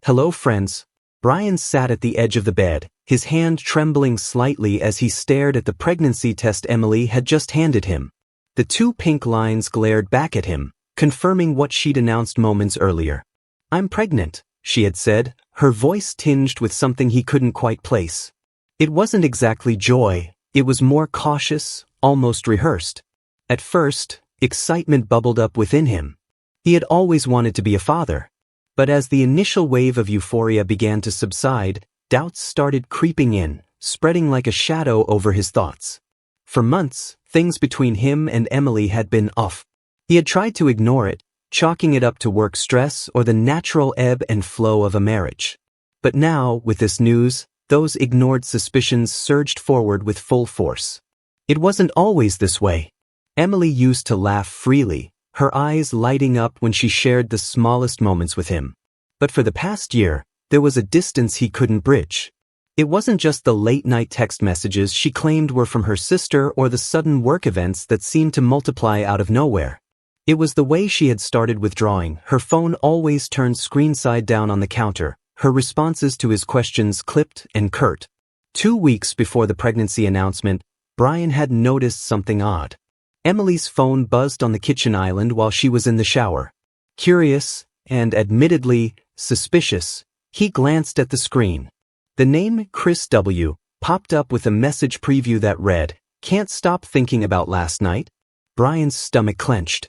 Hello, friends. Brian sat at the edge of the bed, his hand trembling slightly as he stared at the pregnancy test Emily had just handed him. The two pink lines glared back at him, confirming what she'd announced moments earlier. "I'm pregnant," she had said, her voice tinged with something he couldn't quite place. It wasn't exactly joy, it was more cautious, almost rehearsed. At first, excitement bubbled up within him. He had always wanted to be a father. But as the initial wave of euphoria began to subside, doubts started creeping in, spreading like a shadow over his thoughts. For months, things between him and Emily had been off. He had tried to ignore it, chalking it up to work stress or the natural ebb and flow of a marriage. But now, with this news, those ignored suspicions surged forward with full force. It wasn't always this way. Emily used to laugh freely, her eyes lighting up when she shared the smallest moments with him. But for the past year, there was a distance he couldn't bridge. It wasn't just the late-night text messages she claimed were from her sister or the sudden work events that seemed to multiply out of nowhere. It was the way she had started withdrawing, her phone always turned screen side down on the counter, her responses to his questions clipped and curt. 2 weeks before the pregnancy announcement, Brian had noticed something odd. Emily's phone buzzed on the kitchen island while she was in the shower. Curious, and admittedly suspicious, he glanced at the screen. The name Chris W. popped up with a message preview that read, "Can't stop thinking about last night." Brian's stomach clenched.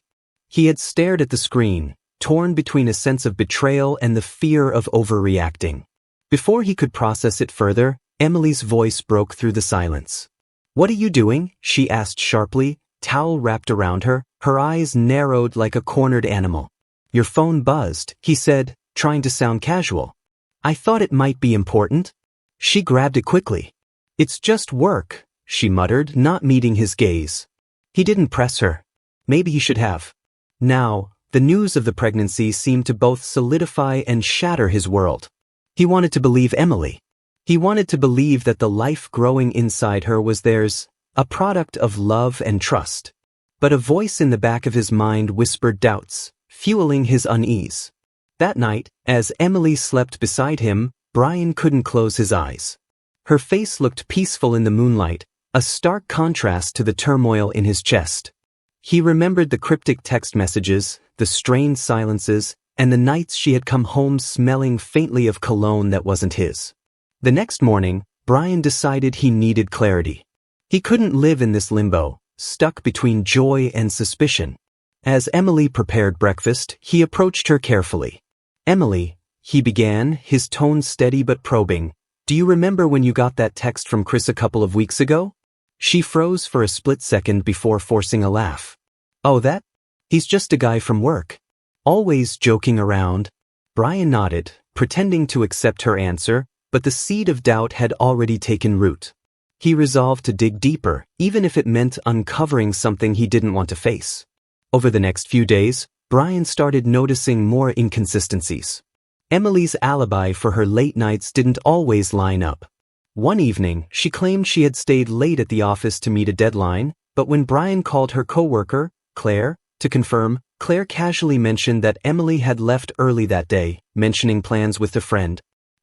He had stared at the screen, torn between a sense of betrayal and the fear of overreacting. Before he could process it further, Emily's voice broke through the silence. "What are you doing?" she asked sharply, towel wrapped around her, her eyes narrowed like a cornered animal. "Your phone buzzed," he said, trying to sound casual. "I thought it might be important." She grabbed it quickly. "It's just work," she muttered, not meeting his gaze. He didn't press her. Maybe he should have. Now, the news of the pregnancy seemed to both solidify and shatter his world. He wanted to believe Emily. He wanted to believe that the life growing inside her was theirs, a product of love and trust. But a voice in the back of his mind whispered doubts, fueling his unease. That night, as Emily slept beside him, Brian couldn't close his eyes. Her face looked peaceful in the moonlight, a stark contrast to the turmoil in his chest. He remembered the cryptic text messages, the strained silences, and the nights she had come home smelling faintly of cologne that wasn't his. The next morning, Brian decided he needed clarity. He couldn't live in this limbo, stuck between joy and suspicion. As Emily prepared breakfast, he approached her carefully. "Emily," he began, his tone steady but probing, "do you remember when you got that text from Chris a couple of weeks ago?" She froze for a split second before forcing a laugh. "Oh, that? He's just a guy from work. Always joking around." Brian nodded, pretending to accept her answer, but the seed of doubt had already taken root. He resolved to dig deeper, even if it meant uncovering something he didn't want to face. Over the next few days, Brian started noticing more inconsistencies. Emily's alibi for her late nights didn't always line up. One evening, she claimed she had stayed late at the office to meet a deadline, but when Brian called her coworker, Claire, to confirm, Claire casually mentioned that Emily had left early that day, mentioning plans with a friend.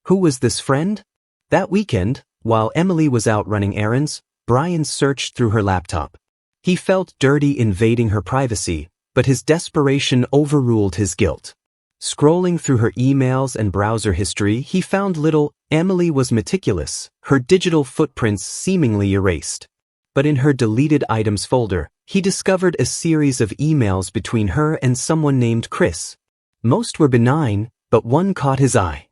Who was this friend? That weekend, while Emily was out running errands, Brian searched through her laptop. He felt dirty invading her privacy, but his desperation overruled his guilt. Scrolling through her emails and browser history, he found little. Emily was meticulous, her digital footprints seemingly erased. But in her deleted items folder, he discovered a series of emails between her and someone named Chris. Most were benign, but one caught his eye.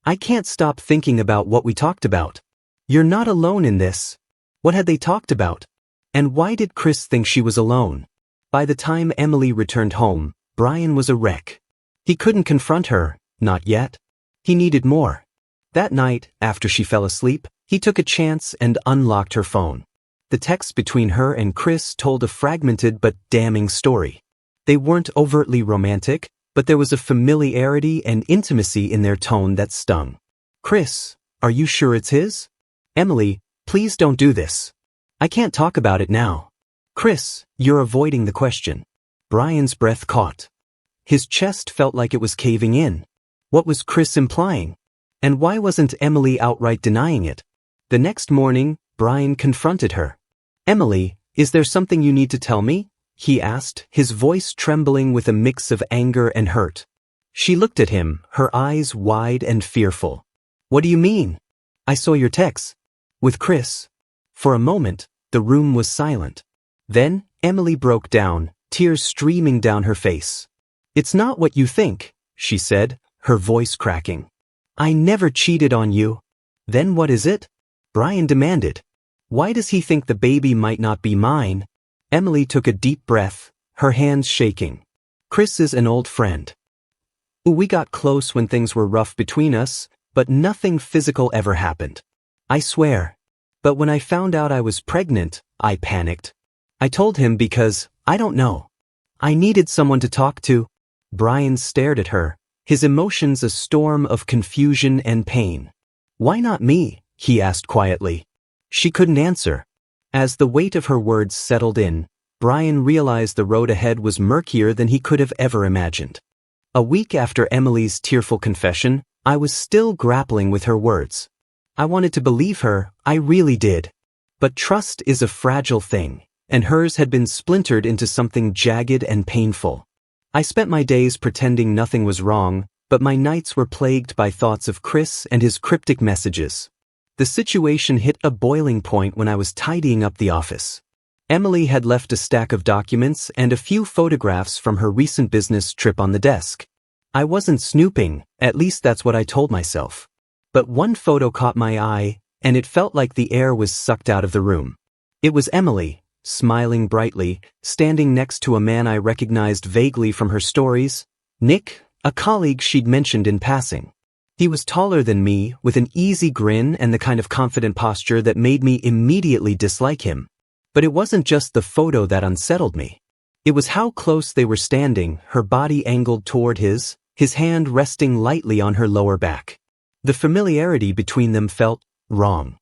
"I can't stop thinking about what we talked about." "You're not alone in this." What had they talked about? And why did Chris think she was alone? By the time Emily returned home, Brian was a wreck. He couldn't confront her, not yet. He needed more. That night, after she fell asleep, he took a chance and unlocked her phone. The texts between her and Chris told a fragmented but damning story. They weren't overtly romantic, but there was a familiarity and intimacy in their tone that stung. "Chris, are you sure it's his?" "Emily, please don't do this. I can't talk about it now." "Chris, you're avoiding the question." Brian's breath caught. His chest felt like it was caving in. What was Chris implying? And why wasn't Emily outright denying it? The next morning, Brian confronted her. "Emily, is there something you need to tell me?" he asked, his voice trembling with a mix of anger and hurt. She looked at him, her eyes wide and fearful. "What do you mean?" "I saw your text. With Chris." For a moment, the room was silent. Then, Emily broke down, tears streaming down her face. "It's not what you think," she said, her voice cracking. "I never cheated on you." "Then what is it?" Brian demanded. "Why does he think the baby might not be mine?" Emily took a deep breath, her hands shaking. "Chris is an old friend. We got close when things were rough between us, but nothing physical ever happened. I swear. But when I found out I was pregnant, I panicked. I told him because, I don't know. I needed someone to talk to." Brian stared at her, his emotions a storm of confusion and pain. "Why not me?" he asked quietly. She couldn't answer. As the weight of her words settled in, Brian realized the road ahead was murkier than he could have ever imagined. A week after Emily's tearful confession, I was still grappling with her words. I wanted to believe her, I really did. But trust is a fragile thing, and hers had been splintered into something jagged and painful. I spent my days pretending nothing was wrong, but my nights were plagued by thoughts of Chris and his cryptic messages. The situation hit a boiling point when I was tidying up the office. Emily had left a stack of documents and a few photographs from her recent business trip on the desk. I wasn't snooping, at least that's what I told myself. But one photo caught my eye, and it felt like the air was sucked out of the room. It was Emily, smiling brightly, standing next to a man I recognized vaguely from her stories, Nick, a colleague she'd mentioned in passing. He was taller than me, with an easy grin and the kind of confident posture that made me immediately dislike him. But it wasn't just the photo that unsettled me. It was how close they were standing, her body angled toward his hand resting lightly on her lower back. The familiarity between them felt wrong.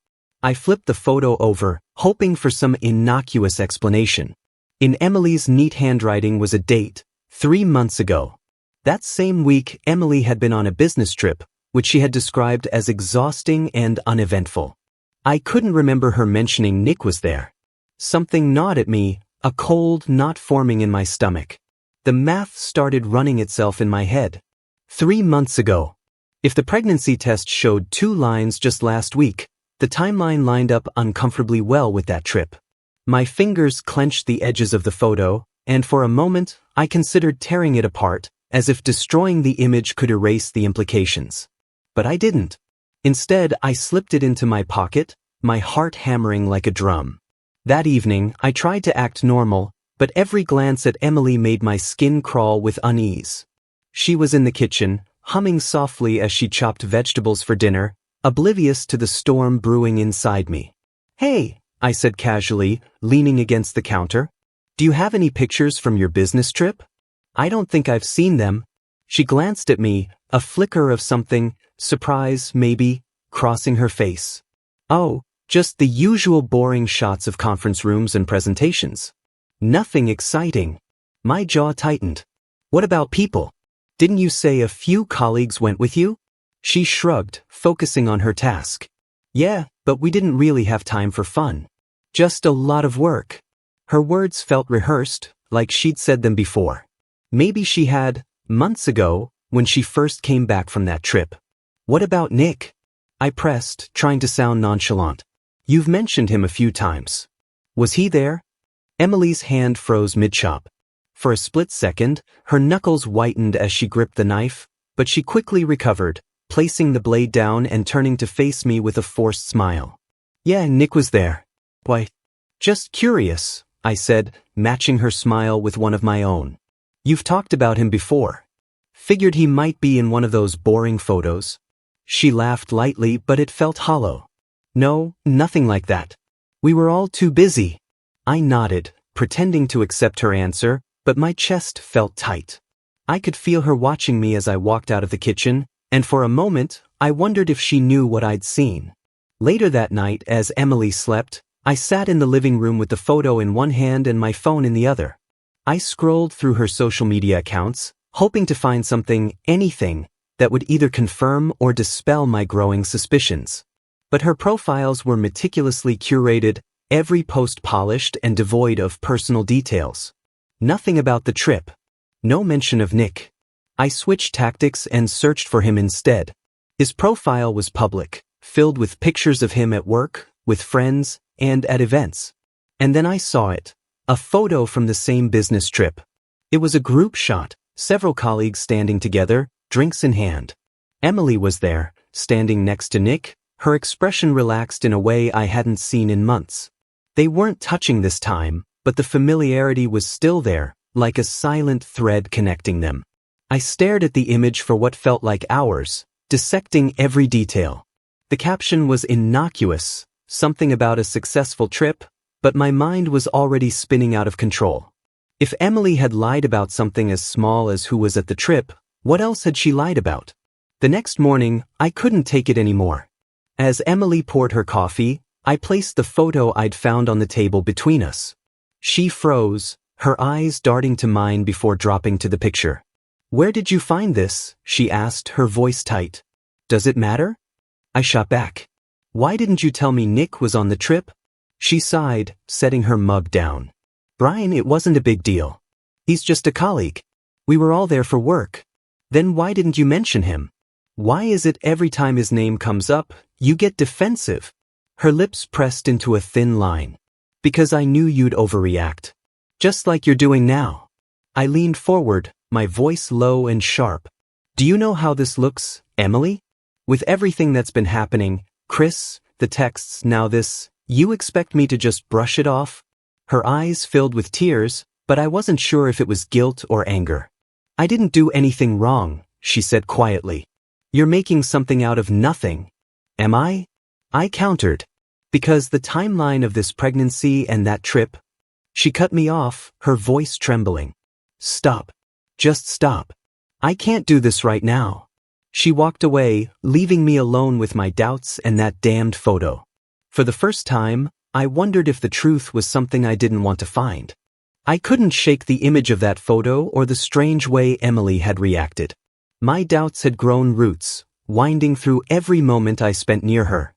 I flipped the photo over, hoping for some innocuous explanation. In Emily's neat handwriting was a date, 3 months ago. That same week, Emily had been on a business trip, which she had described as exhausting and uneventful. I couldn't remember her mentioning Nick was there. Something gnawed at me, a cold knot forming in my stomach. The math started running itself in my head. 3 months ago. If the pregnancy test showed 2 lines just last week, the timeline lined up uncomfortably well with that trip. My fingers clenched the edges of the photo, and for a moment, I considered tearing it apart, as if destroying the image could erase the implications. But I didn't. Instead, I slipped it into my pocket, my heart hammering like a drum. That evening, I tried to act normal, but every glance at Emily made my skin crawl with unease. She was in the kitchen, humming softly as she chopped vegetables for dinner, oblivious to the storm brewing inside me. "Hey," I said casually, leaning against the counter. "Do you have any pictures from your business trip?" "I don't think I've seen them." She glanced at me, a flicker of something, surprise, maybe, crossing her face. "Oh, just the usual boring shots of conference rooms and presentations. Nothing exciting." My jaw tightened. "What about people? Didn't you say a few colleagues went with you?" She shrugged, focusing on her task. "Yeah, but we didn't really have time for fun. Just a lot of work." Her words felt rehearsed, like she'd said them before. Maybe she had, months ago, when she first came back from that trip. "What about Nick?" I pressed, trying to sound nonchalant. "You've mentioned him a few times. Was he there?" Emily's hand froze mid-chop. For a split second, her knuckles whitened as she gripped the knife, but she quickly recovered, placing the blade down and turning to face me with a forced smile. "Yeah, Nick was there." "Why?" "Just curious," I said, matching her smile with one of my own. "You've talked about him before. Figured he might be in one of those boring photos." She laughed lightly, but it felt hollow. "No, nothing like that. We were all too busy." I nodded, pretending to accept her answer, but my chest felt tight. I could feel her watching me as I walked out of the kitchen, and for a moment, I wondered if she knew what I'd seen. Later that night, as Emily slept, I sat in the living room with the photo in one hand and my phone in the other. I scrolled through her social media accounts, hoping to find something, anything, that would either confirm or dispel my growing suspicions. But her profiles were meticulously curated, every post polished and devoid of personal details. Nothing about the trip. No mention of Nick. I switched tactics and searched for him instead. His profile was public, filled with pictures of him at work, with friends, and at events. And then I saw it. A photo from the same business trip. It was a group shot, several colleagues standing together, drinks in hand. Emily was there, standing next to Nick, her expression relaxed in a way I hadn't seen in months. They weren't touching this time, but the familiarity was still there, like a silent thread connecting them. I stared at the image for what felt like hours, dissecting every detail. The caption was innocuous, something about a successful trip, but my mind was already spinning out of control. If Emily had lied about something as small as who was at the trip, what else had she lied about? The next morning, I couldn't take it anymore. As Emily poured her coffee, I placed the photo I'd found on the table between us. She froze, her eyes darting to mine before dropping to the picture. "Where did you find this?" she asked, her voice tight. "Does it matter?" I shot back. "Why didn't you tell me Nick was on the trip?" She sighed, setting her mug down. "Brian, it wasn't a big deal. He's just a colleague. We were all there for work. Then why didn't you mention him? Why is it every time his name comes up, you get defensive?" Her lips pressed into a thin line. "Because I knew you'd overreact. Just like you're doing now." I leaned forward, my voice low and sharp. "Do you know how this looks, Emily? With everything that's been happening, Chris, the texts, now this, you expect me to just brush it off?" Her eyes filled with tears, but I wasn't sure if it was guilt or anger. "I didn't do anything wrong," she said quietly. "You're making something out of nothing." "Am I?" I countered. "Because the timeline of this pregnancy and that trip." She cut me off, her voice trembling. "Stop. Just stop. I can't do this right now." She walked away, leaving me alone with my doubts and that damned photo. For the first time, I wondered if the truth was something I didn't want to find. I couldn't shake the image of that photo or the strange way Emily had reacted. My doubts had grown roots, winding through every moment I spent near her.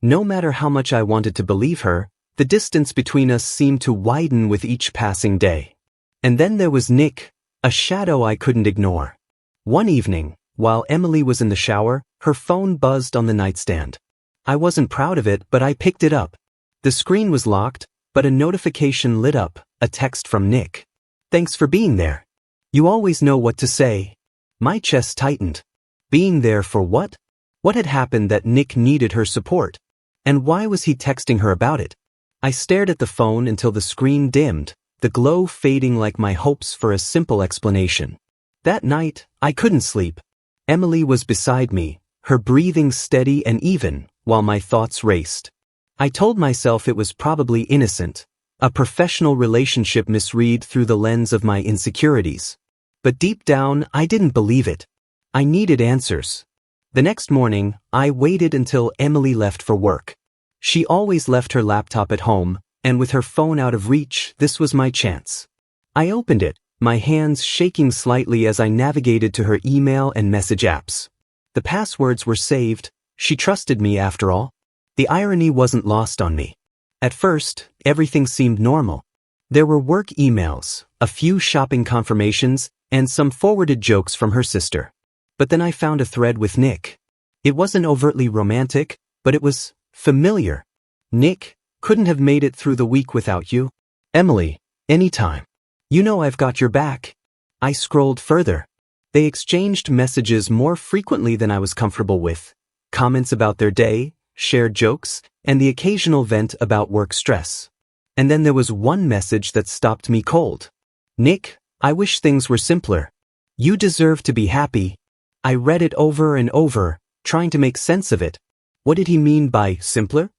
No matter how much I wanted to believe her, the distance between us seemed to widen with each passing day. And then there was Nick, a shadow I couldn't ignore. One evening, while Emily was in the shower, her phone buzzed on the nightstand. I wasn't proud of it, but I picked it up. The screen was locked, but a notification lit up, a text from Nick. "Thanks for being there. You always know what to say." My chest tightened. Being there for what? What had happened that Nick needed her support? And why was he texting her about it? I stared at the phone until the screen dimmed, the glow fading like my hopes for a simple explanation. That night, I couldn't sleep. Emily was beside me, her breathing steady and even, while my thoughts raced. I told myself it was probably innocent, a professional relationship misread through the lens of my insecurities. But deep down, I didn't believe it. I needed answers. The next morning, I waited until Emily left for work. She always left her laptop at home, and with her phone out of reach, this was my chance. I opened it, my hands shaking slightly as I navigated to her email and message apps. The passwords were saved. She trusted me after all. The irony wasn't lost on me. At first, everything seemed normal. There were work emails, a few shopping confirmations, and some forwarded jokes from her sister. But then I found a thread with Nick. It wasn't overtly romantic, but it was familiar. "Nick, couldn't have made it through the week without you. Emily, anytime. You know I've got your back." I scrolled further. They exchanged messages more frequently than I was comfortable with. Comments about their day, shared jokes, and the occasional vent about work stress. And then there was one message that stopped me cold. "Nick, I wish things were simpler. You deserve to be happy." I read it over and over, trying to make sense of it. What did he mean by simpler?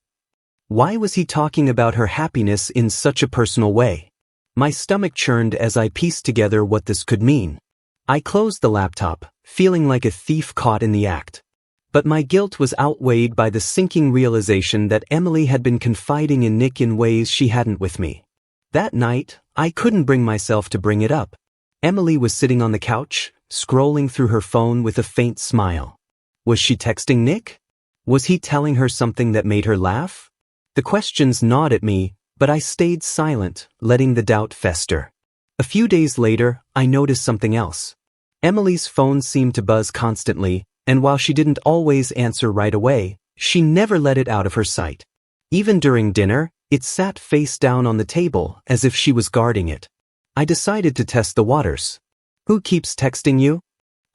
Why was he talking about her happiness in such a personal way? My stomach churned as I pieced together what this could mean. I closed the laptop, feeling like a thief caught in the act. But my guilt was outweighed by the sinking realization that Emily had been confiding in Nick in ways she hadn't with me. That night, I couldn't bring myself to bring it up. Emily was sitting on the couch, scrolling through her phone with a faint smile. Was she texting Nick? Was he telling her something that made her laugh? The questions gnawed at me, but I stayed silent, letting the doubt fester. A few days later, I noticed something else. Emily's phone seemed to buzz constantly, and while she didn't always answer right away, she never let it out of her sight. Even during dinner, it sat face down on the table as if she was guarding it. I decided to test the waters. "Who keeps texting you?"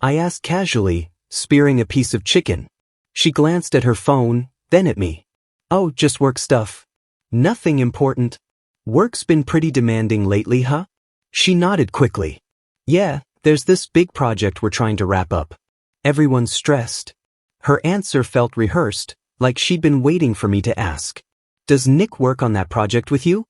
I asked casually, spearing a piece of chicken. She glanced at her phone, then at me. "Oh, just work stuff. Nothing important. Work's been pretty demanding lately, huh?" She nodded quickly. "Yeah, there's this big project we're trying to wrap up. Everyone's stressed." Her answer felt rehearsed, like she'd been waiting for me to ask. "Does Nick work on that project with you?"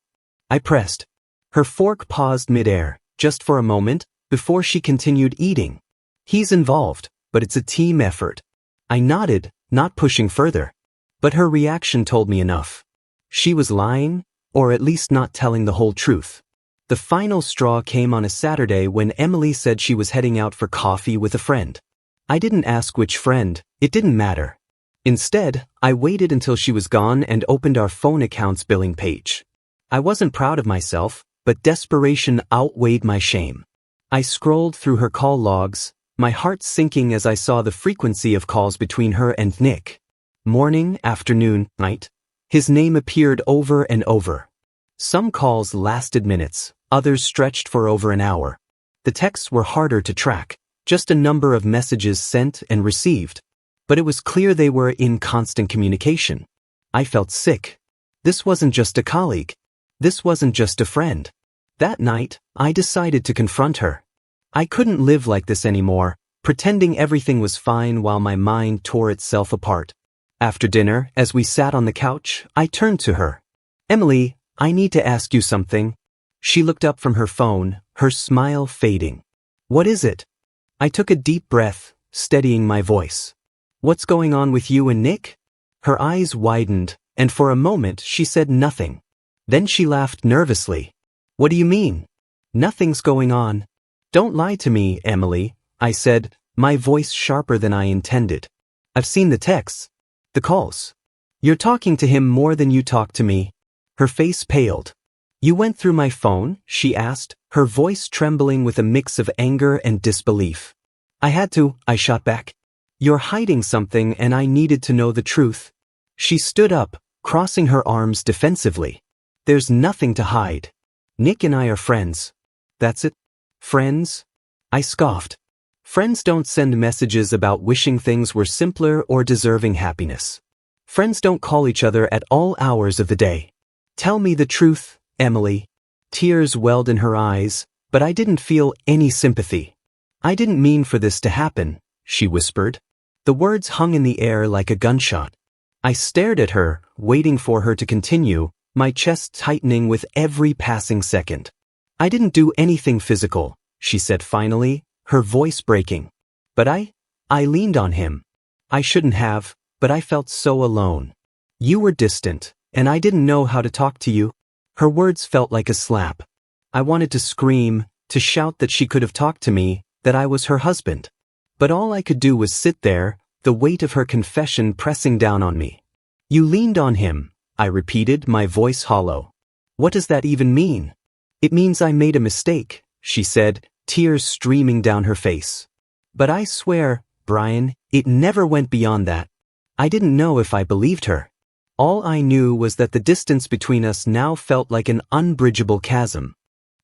I pressed. Her fork paused midair, just for a moment, before she continued eating. "He's involved, but it's a team effort." I nodded, not pushing further. But her reaction told me enough. She was lying, or at least not telling the whole truth. The final straw came on a Saturday when Emily said she was heading out for coffee with a friend. I didn't ask which friend, it didn't matter. Instead, I waited until she was gone and opened our phone account's billing page. I wasn't proud of myself, but desperation outweighed my shame. I scrolled through her call logs, my heart sinking as I saw the frequency of calls between her and Nick. Morning, afternoon, night. His name appeared over and over. Some calls lasted minutes, others stretched for over an hour. The texts were harder to track, just a number of messages sent and received. But it was clear they were in constant communication. I felt sick. This wasn't just a colleague. This wasn't just a friend. That night, I decided to confront her. I couldn't live like this anymore, pretending everything was fine while my mind tore itself apart. After dinner, as we sat on the couch, I turned to her. "Emily, I need to ask you something." She looked up from her phone, her smile fading. "What is it?" I took a deep breath, steadying my voice. "What's going on with you and Nick?" Her eyes widened, and for a moment she said nothing. Then she laughed nervously. "What do you mean?" "Nothing's going on." "Don't lie to me, Emily," I said, my voice sharper than I intended. "I've seen the texts. The calls. You're talking to him more than you talk to me." Her face paled. "You went through my phone?" she asked, her voice trembling with a mix of anger and disbelief. "I had to," I shot back. "You're hiding something and I needed to know the truth." She stood up, crossing her arms defensively. "There's nothing to hide. Nick and I are friends." "That's it? Friends?" I scoffed. "Friends don't send messages about wishing things were simpler or deserving happiness. Friends don't call each other at all hours of the day. Tell me the truth, Emily." Tears welled in her eyes, but I didn't feel any sympathy. "I didn't mean for this to happen," she whispered. The words hung in the air like a gunshot. I stared at her, waiting for her to continue, my chest tightening with every passing second. "I didn't do anything physical," she said finally, her voice breaking. "But I leaned on him. I shouldn't have, but I felt so alone. You were distant, and I didn't know how to talk to you." Her words felt like a slap. I wanted to scream, to shout that she could have talked to me, that I was her husband. But all I could do was sit there, the weight of her confession pressing down on me. "You leaned on him," I repeated, my voice hollow. "What does that even mean?" "It means I made a mistake," she said, tears streaming down her face. "But I swear, Brian, it never went beyond that." I didn't know if I believed her. All I knew was that the distance between us now felt like an unbridgeable chasm.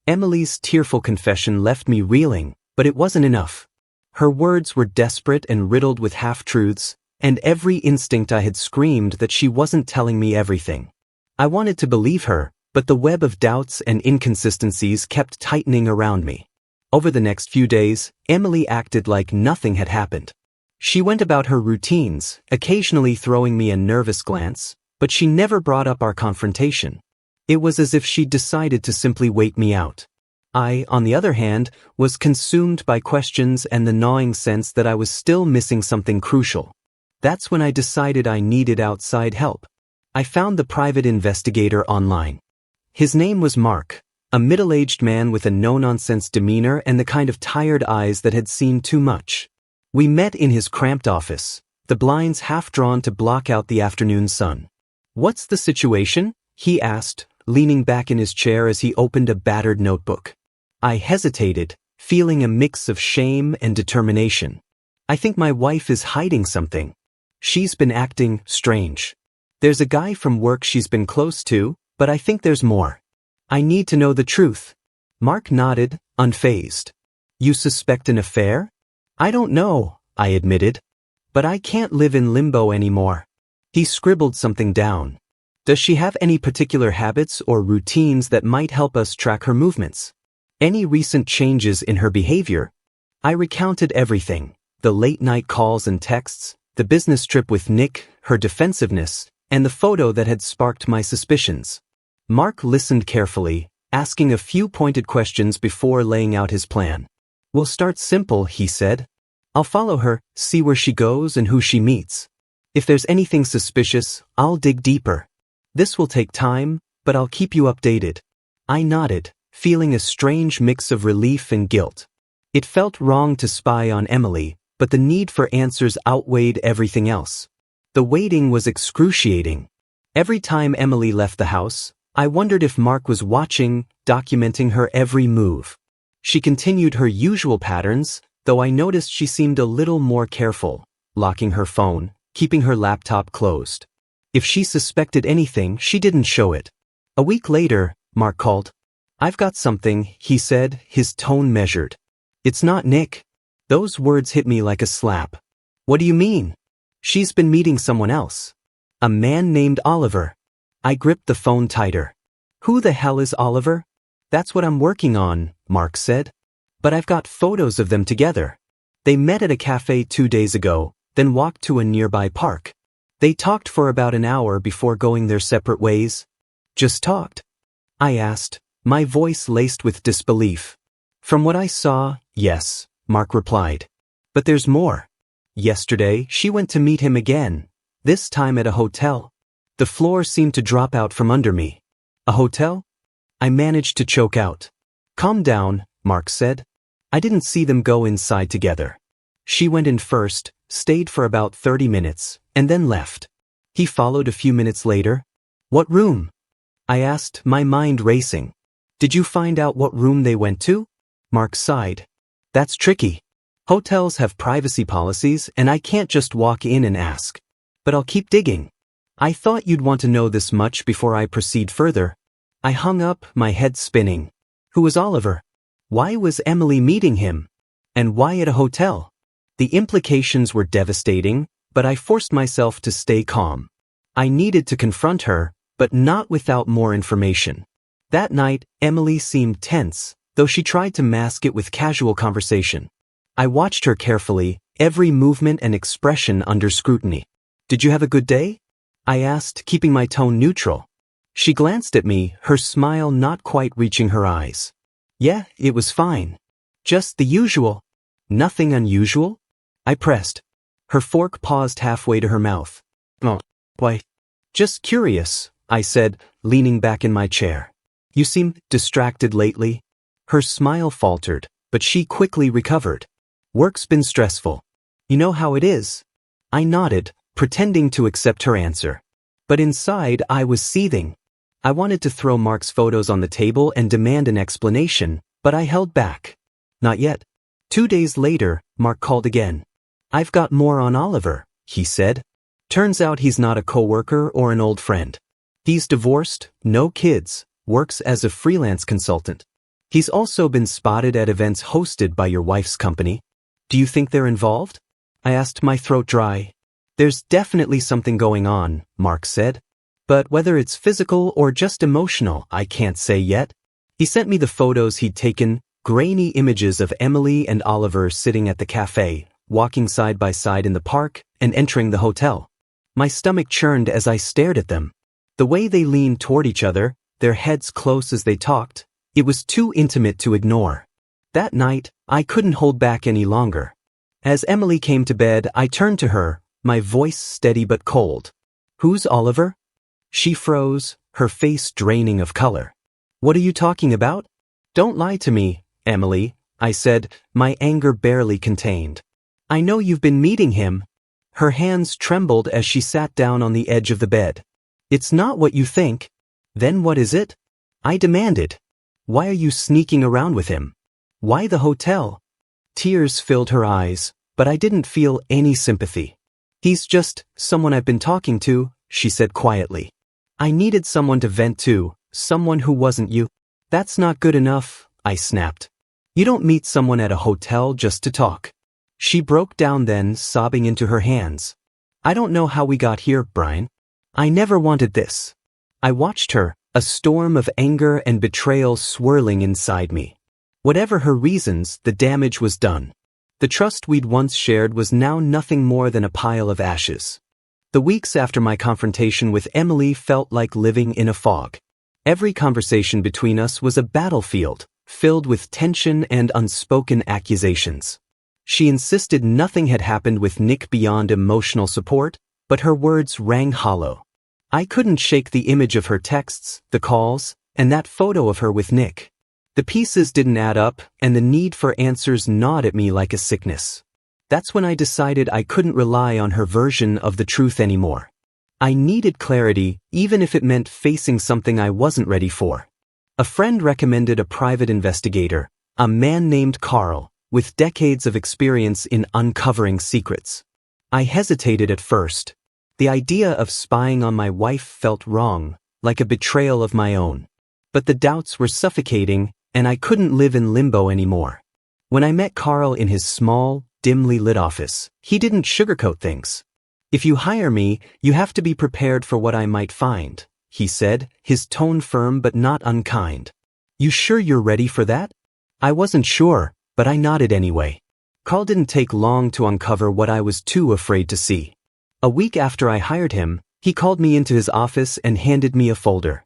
Emily's tearful confession left me reeling, but it wasn't enough. Her words were desperate and riddled with half-truths, and every instinct I had screamed that she wasn't telling me everything. I wanted to believe her, but the web of doubts and inconsistencies kept tightening around me. Over the next few days, Emily acted like nothing had happened. She went about her routines, occasionally throwing me a nervous glance, but she never brought up our confrontation. It was as if she'd decided to simply wait me out. I, on the other hand, was consumed by questions and the gnawing sense that I was still missing something crucial. That's when I decided I needed outside help. I found the private investigator online. His name was Mark, A middle-aged man with a no-nonsense demeanor and the kind of tired eyes that had seen too much. We met in his cramped office, the blinds half drawn to block out the afternoon sun. "What's the situation?" he asked, leaning back in his chair as he opened a battered notebook. I hesitated, feeling a mix of shame and determination. "I think my wife is hiding something. She's been acting strange. There's a guy from work she's been close to, but I think there's more. I need to know the truth." Mark nodded, unfazed. "You suspect an affair?" "I don't know," I admitted. "But I can't live in limbo anymore." He scribbled something down. "Does she have any particular habits or routines that might help us track her movements? Any recent changes in her behavior?" I recounted everything, the late-night calls and texts, the business trip with Nick, her defensiveness, and the photo that had sparked my suspicions. Mark listened carefully, asking a few pointed questions before laying out his plan. "We'll start simple," he said. "I'll follow her, see where she goes and who she meets. If there's anything suspicious, I'll dig deeper. This will take time, but I'll keep you updated." I nodded, feeling a strange mix of relief and guilt. It felt wrong to spy on Emily, but the need for answers outweighed everything else. The waiting was excruciating. Every time Emily left the house, I wondered if Mark was watching, documenting her every move. She continued her usual patterns, though I noticed she seemed a little more careful, locking her phone, keeping her laptop closed. If she suspected anything, she didn't show it. A week later, Mark called. "I've got something," he said, his tone measured. "It's not Nick." Those words hit me like a slap. "What do you mean?" "She's been meeting someone else. A man named Oliver." I gripped the phone tighter. "Who the hell is Oliver?" "That's what I'm working on," Mark said. "But I've got photos of them together. They met at a cafe 2 days ago, then walked to a nearby park. They talked for about an hour before going their separate ways." "Just talked?" I asked, my voice laced with disbelief. "From what I saw, yes," Mark replied. "But there's more. Yesterday, she went to meet him again, this time at a hotel." The floor seemed to drop out from under me. "A hotel?" I managed to choke out. "Calm down," Mark said. "I didn't see them go inside together. She went in first, stayed for about 30 minutes, and then left. He followed a few minutes later." "What room?" I asked, my mind racing. "Did you find out what room they went to?" Mark sighed. "That's tricky. Hotels have privacy policies, and I can't just walk in and ask. But I'll keep digging. I thought you'd want to know this much before I proceed further." I hung up, my head spinning. Who was Oliver? Why was Emily meeting him? And why at a hotel? The implications were devastating, but I forced myself to stay calm. I needed to confront her, but not without more information. That night, Emily seemed tense, though she tried to mask it with casual conversation. I watched her carefully, every movement and expression under scrutiny. "Did you have a good day?" I asked, keeping my tone neutral. She glanced at me, her smile not quite reaching her eyes. "Yeah, it was fine. Just the usual." "Nothing unusual?" I pressed. Her fork paused halfway to her mouth. "Oh, why?" "Just curious," I said, leaning back in my chair. "You seem distracted lately." Her smile faltered, but she quickly recovered. "Work's been stressful. You know how it is." I nodded, pretending to accept her answer. But inside, I was seething. I wanted to throw Mark's photos on the table and demand an explanation, but I held back. "Not yet." 2 days later, Mark called again. "I've got more on Oliver," he said. "Turns out he's not a coworker or an old friend. He's divorced, no kids, works as a freelance consultant. He's also been spotted at events hosted by your wife's company. Do you think they're involved?" I asked, my throat dry. "There's definitely something going on," Mark said. "But whether it's physical or just emotional, I can't say yet." He sent me the photos he'd taken, grainy images of Emily and Oliver sitting at the cafe, walking side by side in the park, and entering the hotel. My stomach churned as I stared at them. The way they leaned toward each other, their heads close as they talked, it was too intimate to ignore. That night, I couldn't hold back any longer. As Emily came to bed, I turned to her, my voice steady but cold. "Who's Oliver?" She froze, her face draining of color. What are you talking about? Don't lie to me, Emily, I said, my anger barely contained. I know you've been meeting him. Her hands trembled as she sat down on the edge of the bed. It's not what you think. Then what is it? I demanded. Why are you sneaking around with him? Why the hotel? Tears filled her eyes, but I didn't feel any sympathy. He's just someone I've been talking to, she said quietly. I needed someone to vent to, someone who wasn't you. That's not good enough, I snapped. You don't meet someone at a hotel just to talk. She broke down then, sobbing into her hands. I don't know how we got here, Brian. I never wanted this. I watched her, a storm of anger and betrayal swirling inside me. Whatever her reasons, the damage was done. The trust we'd once shared was now nothing more than a pile of ashes. The weeks after my confrontation with Emily felt like living in a fog. Every conversation between us was a battlefield, filled with tension and unspoken accusations. She insisted nothing had happened with Nick beyond emotional support, but her words rang hollow. I couldn't shake the image of her texts, the calls, and that photo of her with Nick. The pieces didn't add up, and the need for answers gnawed at me like a sickness. That's when I decided I couldn't rely on her version of the truth anymore. I needed clarity, even if it meant facing something I wasn't ready for. A friend recommended a private investigator, a man named Carl, with decades of experience in uncovering secrets. I hesitated at first. The idea of spying on my wife felt wrong, like a betrayal of my own. But the doubts were suffocating, and I couldn't live in limbo anymore. When I met Carl in his small, dimly lit office, he didn't sugarcoat things. If you hire me, you have to be prepared for what I might find, he said, his tone firm but not unkind. You sure you're ready for that? I wasn't sure, but I nodded anyway. Carl didn't take long to uncover what I was too afraid to see. A week after I hired him, he called me into his office and handed me a folder.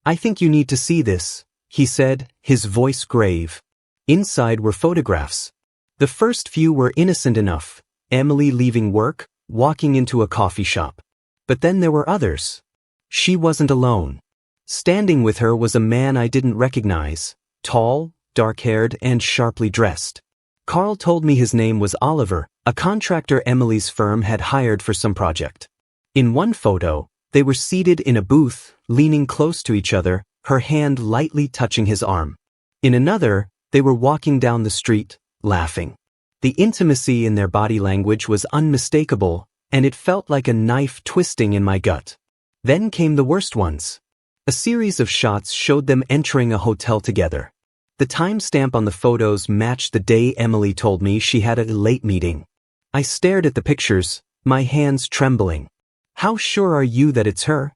I think you need to see this, he said, his voice grave. Inside were photographs. The first few were innocent enough, Emily leaving work, walking into a coffee shop. But then there were others. She wasn't alone. Standing with her was a man I didn't recognize, tall, dark-haired, and sharply dressed. Carl told me his name was Oliver, a contractor Emily's firm had hired for some project. In one photo, they were seated in a booth, leaning close to each other, her hand lightly touching his arm. In another, they were walking down the street, laughing. The intimacy in their body language was unmistakable, and it felt like a knife twisting in my gut. Then came the worst ones. A series of shots showed them entering a hotel together. The timestamp on the photos matched the day Emily told me she had a late meeting. I stared at the pictures, my hands trembling. How sure are you that it's her?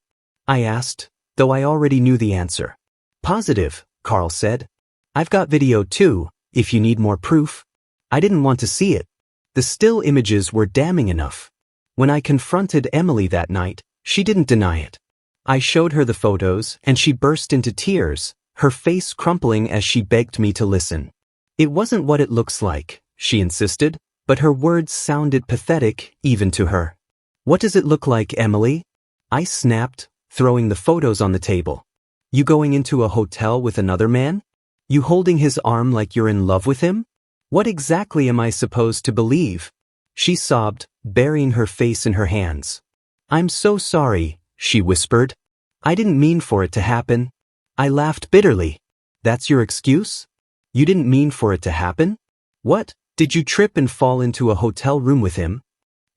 I asked, though I already knew the answer. Positive, Carl said. I've got video too, if you need more proof. I didn't want to see it. The still images were damning enough. When I confronted Emily that night, she didn't deny it. I showed her the photos, and she burst into tears, her face crumpling as she begged me to listen. It wasn't what it looks like, she insisted, but her words sounded pathetic even to her. What does it look like, Emily? I snapped, throwing the photos on the table. You going into a hotel with another man? You holding his arm like you're in love with him? What exactly am I supposed to believe? She sobbed, burying her face in her hands. I'm so sorry, she whispered. I didn't mean for it to happen. I laughed bitterly. That's your excuse? You didn't mean for it to happen? What, did you trip and fall into a hotel room with him?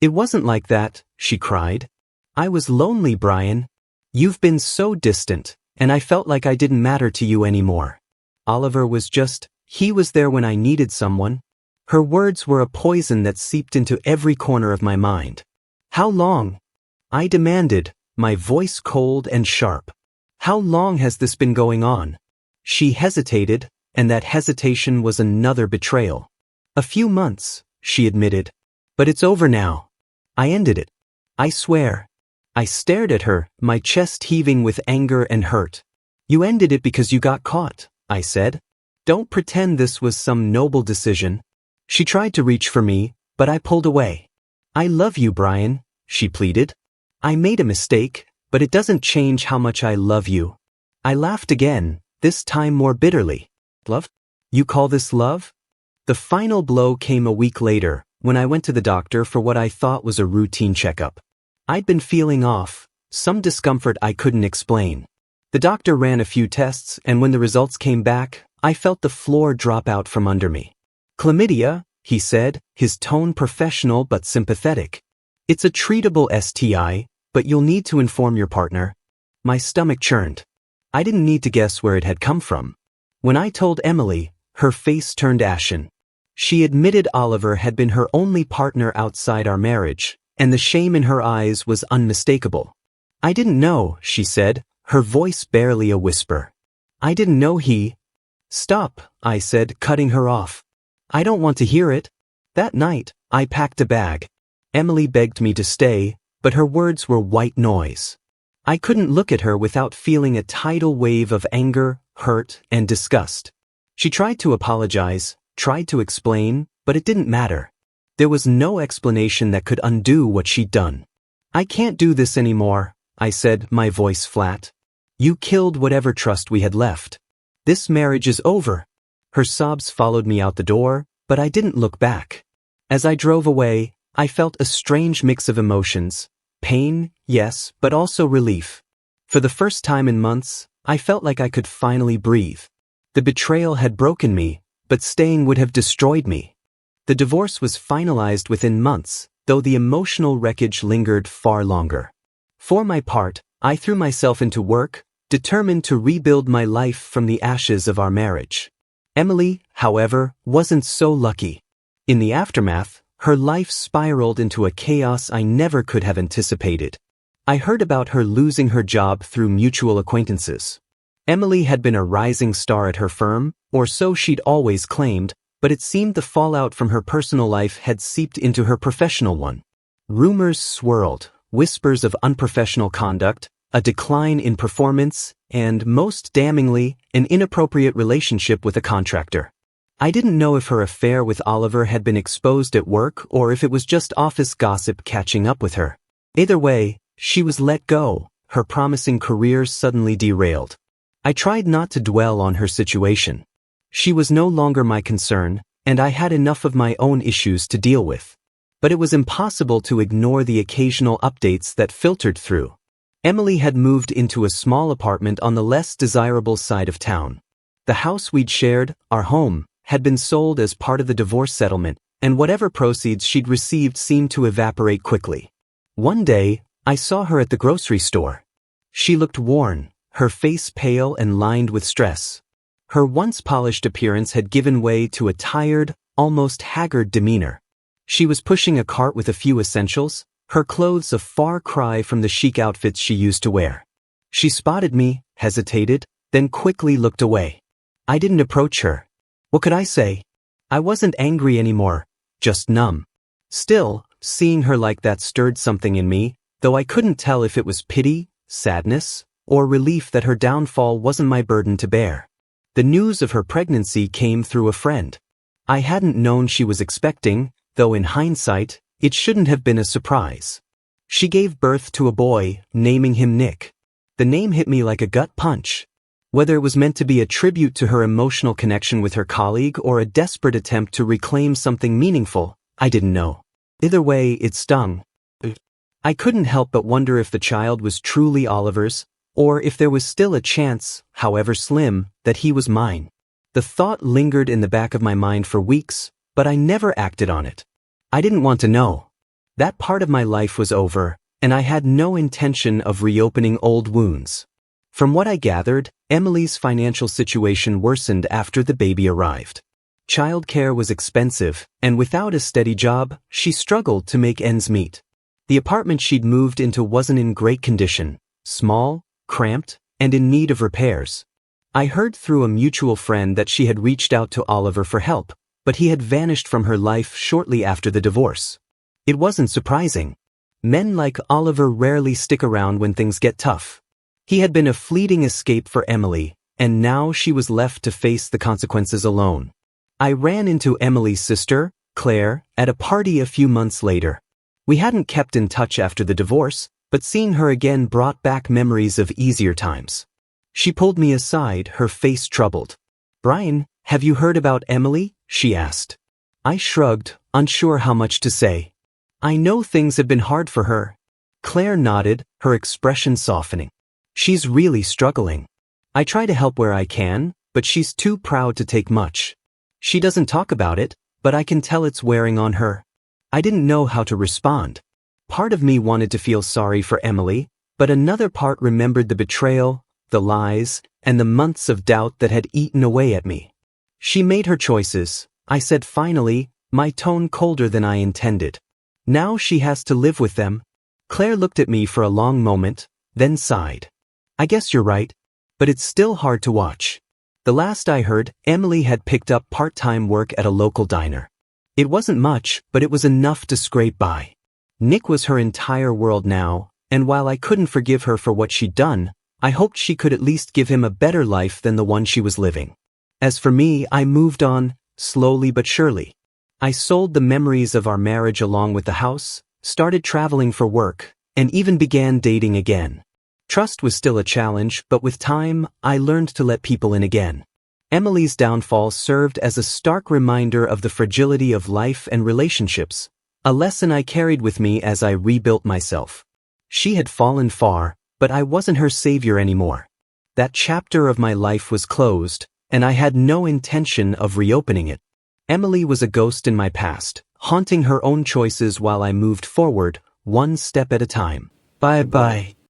It wasn't like that, she cried. I was lonely, Brian. You've been so distant, and I felt like I didn't matter to you anymore. Oliver was just, he was there when I needed someone. Her words were a poison that seeped into every corner of my mind. How long? I demanded, my voice cold and sharp. How long has this been going on? She hesitated, and that hesitation was another betrayal. A few months, she admitted. But it's over now. I ended it. I swear. I stared at her, my chest heaving with anger and hurt. You ended it because you got caught, I said. Don't pretend this was some noble decision. She tried to reach for me, but I pulled away. I love you, Brian, she pleaded. I made a mistake, but it doesn't change how much I love you. I laughed again, this time more bitterly. Love? You call this love? The final blow came a week later, when I went to the doctor for what I thought was a routine checkup. I'd been feeling off, some discomfort I couldn't explain. The doctor ran a few tests, and when the results came back, I felt the floor drop out from under me. Chlamydia, he said, his tone professional but sympathetic. It's a treatable STI, but you'll need to inform your partner. My stomach churned. I didn't need to guess where it had come from. When I told Emily, her face turned ashen. She admitted Oliver had been her only partner outside our marriage, and the shame in her eyes was unmistakable. I didn't know, she said, her voice barely a whisper. I didn't know he... Stop, I said, cutting her off. I don't want to hear it. That night, I packed a bag. Emily begged me to stay, but her words were white noise. I couldn't look at her without feeling a tidal wave of anger, hurt, and disgust. She tried to apologize, tried to explain, but it didn't matter. There was no explanation that could undo what she'd done. I can't do this anymore, I said, my voice flat. You killed whatever trust we had left. This marriage is over. Her sobs followed me out the door, but I didn't look back. As I drove away, I felt a strange mix of emotions. Pain, yes, but also relief. For the first time in months, I felt like I could finally breathe. The betrayal had broken me, but staying would have destroyed me. The divorce was finalized within months, though the emotional wreckage lingered far longer. For my part, I threw myself into work, determined to rebuild my life from the ashes of our marriage. Emily, however, wasn't so lucky. In the aftermath, her life spiraled into a chaos I never could have anticipated. I heard about her losing her job through mutual acquaintances. Emily had been a rising star at her firm, or so she'd always claimed, but it seemed the fallout from her personal life had seeped into her professional one. Rumors swirled, whispers of unprofessional conduct, a decline in performance, and, most damningly, an inappropriate relationship with a contractor. I didn't know if her affair with Oliver had been exposed at work or if it was just office gossip catching up with her. Either way, she was let go, her promising career suddenly derailed. I tried not to dwell on her situation. She was no longer my concern, and I had enough of my own issues to deal with. But it was impossible to ignore the occasional updates that filtered through. Emily had moved into a small apartment on the less desirable side of town. The house we'd shared, our home, had been sold as part of the divorce settlement, and whatever proceeds she'd received seemed to evaporate quickly. One day, I saw her at the grocery store. She looked worn, her face pale and lined with stress. Her once polished appearance had given way to a tired, almost haggard demeanor. She was pushing a cart with a few essentials, her clothes a far cry from the chic outfits she used to wear. She spotted me, hesitated, then quickly looked away. I didn't approach her. What could I say? I wasn't angry anymore, just numb. Still, seeing her like that stirred something in me, though I couldn't tell if it was pity, sadness, or relief that her downfall wasn't my burden to bear. The news of her pregnancy came through a friend. I hadn't known she was expecting, though in hindsight, it shouldn't have been a surprise. She gave birth to a boy, naming him Nick. The name hit me like a gut punch. Whether it was meant to be a tribute to her emotional connection with her colleague or a desperate attempt to reclaim something meaningful, I didn't know. Either way, it stung. I couldn't help but wonder if the child was truly Oliver's, or if there was still a chance, however slim, that he was mine. The thought lingered in the back of my mind for weeks, but I never acted on it. I didn't want to know. That part of my life was over, and I had no intention of reopening old wounds. From what I gathered, Emily's financial situation worsened after the baby arrived. Childcare was expensive, and without a steady job, she struggled to make ends meet. The apartment she'd moved into wasn't in great condition, small, cramped, and in need of repairs. I heard through a mutual friend that she had reached out to Oliver for help, but he had vanished from her life shortly after the divorce. It wasn't surprising. Men like Oliver rarely stick around when things get tough. He had been a fleeting escape for Emily, and now she was left to face the consequences alone. I ran into Emily's sister, Claire, at a party a few months later. We hadn't kept in touch after the divorce, but seeing her again brought back memories of easier times. She pulled me aside, her face troubled. "Brian, have you heard about Emily?" she asked. I shrugged, unsure how much to say. "I know things have been hard for her." Claire nodded, her expression softening. "She's really struggling. I try to help where I can, but she's too proud to take much. She doesn't talk about it, but I can tell it's wearing on her." I didn't know how to respond. Part of me wanted to feel sorry for Emily, but another part remembered the betrayal, the lies, and the months of doubt that had eaten away at me. "She made her choices," I said finally, my tone colder than I intended. "Now she has to live with them." Claire looked at me for a long moment, then sighed. "I guess you're right, but it's still hard to watch." The last I heard, Emily had picked up part-time work at a local diner. It wasn't much, but it was enough to scrape by. Nick was her entire world now, and while I couldn't forgive her for what she'd done, I hoped she could at least give him a better life than the one she was living. As for me, I moved on, slowly but surely. I sold the memories of our marriage along with the house, started traveling for work, and even began dating again. Trust was still a challenge, but with time, I learned to let people in again. Emily's downfall served as a stark reminder of the fragility of life and relationships, a lesson I carried with me as I rebuilt myself. She had fallen far, but I wasn't her savior anymore. That chapter of my life was closed, and I had no intention of reopening it. Emily was a ghost in my past, haunting her own choices while I moved forward, one step at a time. Bye-bye.